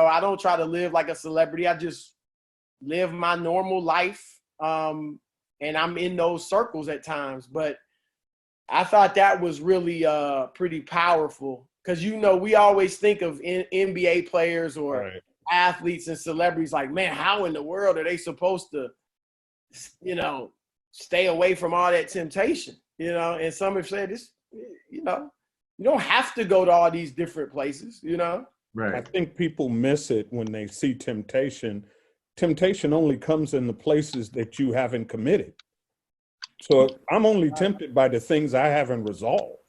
I don't try to live like a celebrity. I just live my normal life. And I'm in those circles at times. But I thought that was really pretty powerful because, we always think of NBA players or athletes and celebrities like, man, how in the world are they supposed to, stay away from all that temptation, And some have said this, you don't have to go to all these different places, Right. I think people miss it when they see temptation. Temptation only comes in the places that you haven't committed. So I'm only tempted by the things I haven't resolved.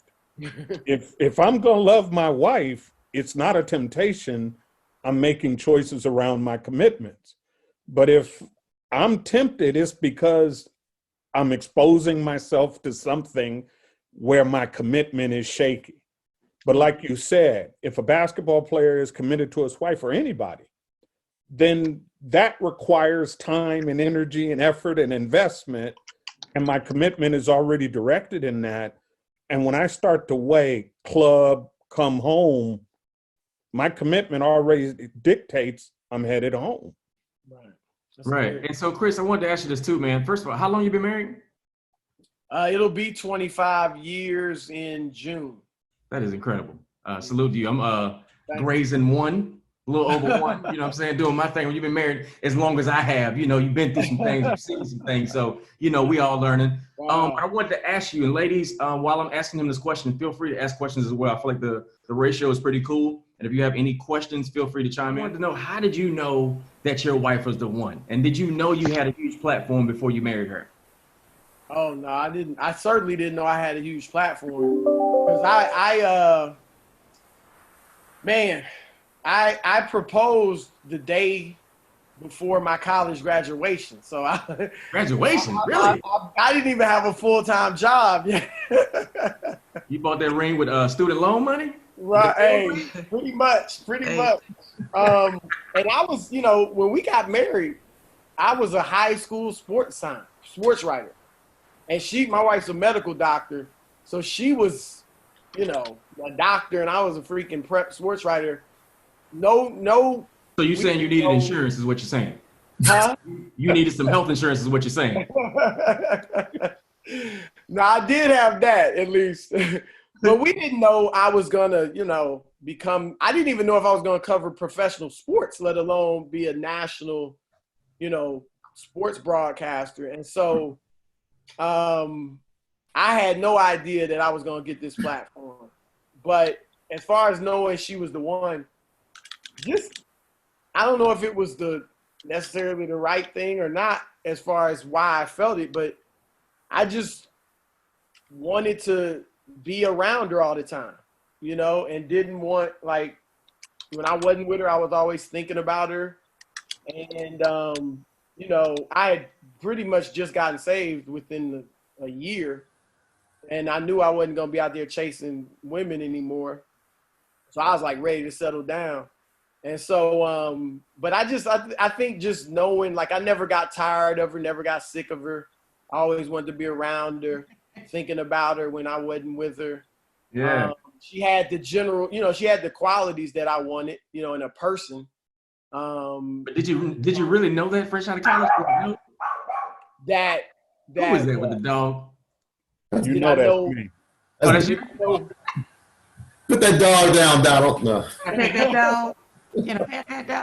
If I'm gonna love my wife, it's not a temptation. I'm making choices around my commitments. But if I'm tempted, it's because I'm exposing myself to something where my commitment is shaky. But like you said, if a basketball player is committed to his wife or anybody, then that requires time and energy and effort and investment. And my commitment is already directed in that. And when I start to weigh club, come home, my commitment already dictates I'm headed home. Right. Right. And so, Chris, I wanted to ask you this too, man. First of all, how long you been married? It'll be 25 years in June. That is incredible. Salute to you. I'm grazing one, a little over one, you know what I'm saying, doing my thing. When you've been married as long as I have, you've been through some things, you've seen some things. So, we all learning. Wow. I wanted to ask you, and ladies, while I'm asking him this question, feel free to ask questions as well. I feel like the ratio is pretty cool. And if you have any questions, feel free to chime in. I wanted to know, how did you know that your wife was the one? And did you know you had a huge platform before you married her? Oh, no, I didn't. I certainly didn't know I had a huge platform. Because I proposed the day before my college graduation. So Graduation? Really? I didn't even have a full-time job yet. You bought that ring with student loan money? Right. Hey, pretty much. And I was, when we got married, I was a high school sports writer. And my wife's a medical doctor. So she was, a doctor, and I was a freaking prep sports writer. No. So you're saying you needed insurance is what you're saying? Huh? You needed some health insurance is what you're saying? No, I did have that at least. But we didn't know I was going to, I didn't even know if I was going to cover professional sports, let alone be a national, sports broadcaster. And so I had no idea that I was going to get this platform. But as far as knowing she was the one, I don't know if it was necessarily the right thing or not as far as why I felt it, but I just wanted to be around her all the time, and didn't want, like, when I wasn't with her, I was always thinking about her. And, I had pretty much just gotten saved within a year, and I knew I wasn't going to be out there chasing women anymore. So I was like ready to settle down. And so, but I think just knowing, like, I never got tired of her, never got sick of her. I always wanted to be around her, thinking about her when I wasn't with her. Yeah. She had the general, she had the qualities that I wanted, in a person. But did you really know that fresh out of college? That Who was that with the dog? You know that's me. Oh, that's you? Put that dog down, Donald. No. Pet that dog. Pet that dog.